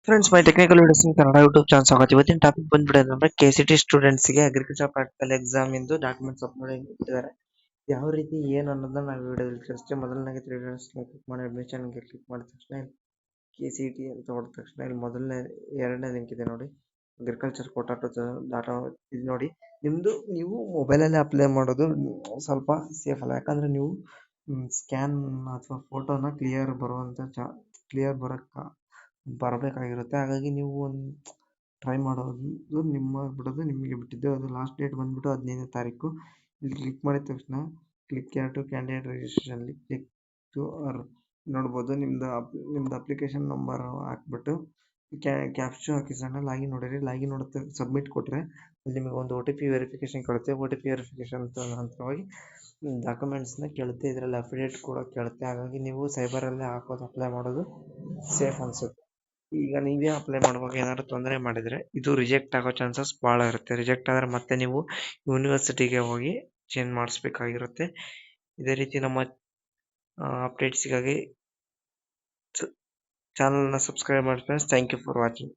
Friends ಮೈ technical videos ಇನ್ Kannada YouTube channel ಸ್ವಾಗತ. ಇವತ್ತಿನ topic ಬಂದ್ಬಿಡೋದು ಅಂದ್ರೆ KCT ಸ್ಟೂಡೆಂಟ್ಸ್ಗೆ ಅಗ್ರಿಕಲ್ಚರ್ ಪ್ರಾಕ್ಟಿಕಲ್ ಎಕ್ಸಾಮ್ ಇಂದು ಡಾಕ್ಯುಮೆಂಟ್ಸ್ ಅಪ್ಲೋಡ್ ಇಟ್ಟಿದ್ದಾರೆ. ಯಾವ ರೀತಿ ಏನು ಅನ್ನೋದನ್ನ ನಾವು ವಿಡಿಯೋದಲ್ಲಿ ತಿಳಿಸ್ತೀವಿ. ಮೊದಲನೇಗೆ 3 ಡಾಟ್ಸ್ ಕ್ಲಿಕ್ ಮಾಡಿ ಅಡ್ಮಿಷನ್ಗೆ ಕ್ಲಿಕ್ ಮಾಡಿದ ತಕ್ಷಣ KCT ಅಂತ ಹೊಡೆದ ತಕ್ಷಣ ಇಲ್ಲಿ ಮೊದಲನೇ ಎರಡನೇ ಲಿಂಕ್ ಇದೆ ನೋಡಿ, ಅಗ್ರಿಕಲ್ಚರ್ ಕೋಟಾ ಡಾಟಾ. ಇದು ನೋಡಿ, ನೀವು ಮೊಬೈಲಲ್ಲೇ ಅಪ್ಲೈ ಮಾಡೋದು ಸ್ವಲ್ಪ ಸೇಫ್ ಅಲ್ಲ. ಯಾಕಂದ್ರೆ ನೀವು ಸ್ಕ್ಯಾನ್ ಅಥವಾ ಫೋಟೋನ ಕ್ಲಿಯರ್ ಬರಬೇಕಾಗಿರುತ್ತೆ. ಹಾಗಾಗಿ ನೀವು ಒಂದು ಟ್ರೈ ಮಾಡೋದು ಬಿಡೋದು ನಿಮಗೆ ಬಿಟ್ಟಿದ್ದು. ಅದು ಲಾಸ್ಟ್ ಡೇಟ್ ಬಂದ್ಬಿಟ್ಟು 15ನೇ ತಾರೀಕು. ಇಲ್ಲಿ ಕ್ಲಿಕ್ ಮಾಡಿದ ತಕ್ಷಣ ಕ್ಲಿಕ್ ಟು ಕ್ಯಾಂಡಿಡೇಟ್ ರಿಜಿಸ್ಟ್ರೇಷನ್ಲಿ ಕ್ಲಿಕ್ ಟು ನೋಡ್ಬೋದು. ನಿಮ್ದು ಅಪ್ಲಿಕೇಶನ್ ನಂಬರ್ ಹಾಕ್ಬಿಟ್ಟು ಕ್ಯಾಪ್ಚು ಹಾಕಿ ಸಣ್ಣ ಲಾಗಿನ್ ನೋಡಿರಿ. ಲಾಗಿನ್ ನೋಡುತ್ತೆ ಸಬ್ಮಿಟ್ ಕೊಟ್ಟರೆ ಅಲ್ಲಿ ನಿಮಗೆ ಒಂದು OTP ವೆರಿಫಿಕೇಶನ್ ಕೇಳುತ್ತೆ. OTP ವೆರಿಫಿಕೇಶನ್ ನಂತರವಾಗಿ ಡಾಕ್ಯುಮೆಂಟ್ಸ್ನ ಕೇಳುತ್ತೆ. ಇದರಲ್ಲಿ ಅಫಿಡೇಟ್ ಕೂಡ ಕೇಳುತ್ತೆ. ಹಾಗಾಗಿ ನೀವು ಸೈಬರಲ್ಲೇ ಅಪ್ಲೈ ಮಾಡೋದು ಸೇಫ್ ಅನಿಸುತ್ತೆ. ಈಗ ನೀವೇ ಅಪ್ಲೈ ಮಾಡುವಾಗ ಏನಾದ್ರು ತೊಂದರೆ ಮಾಡಿದರೆ ಇದು ರಿಜೆಕ್ಟ್ ಆಗೋ ಚಾನ್ಸಸ್ ಭಾಳ ಇರುತ್ತೆ. ರಿಜೆಕ್ಟ್ ಆದರೆ ಮತ್ತೆ ನೀವು ಯೂನಿವರ್ಸಿಟಿಗೆ ಹೋಗಿ ಚೇಂಜ್ ಮಾಡಿಸ್ಬೇಕಾಗಿರುತ್ತೆ. ಇದೇ ರೀತಿ ನಮ್ಮ ಅಪ್ಡೇಟ್ಸ್ಗಾಗಿ ಚಾನಲ್ನ ಸಬ್ಸ್ಕ್ರೈಬ್ ಮಾಡಿ friends. Thank you for watching.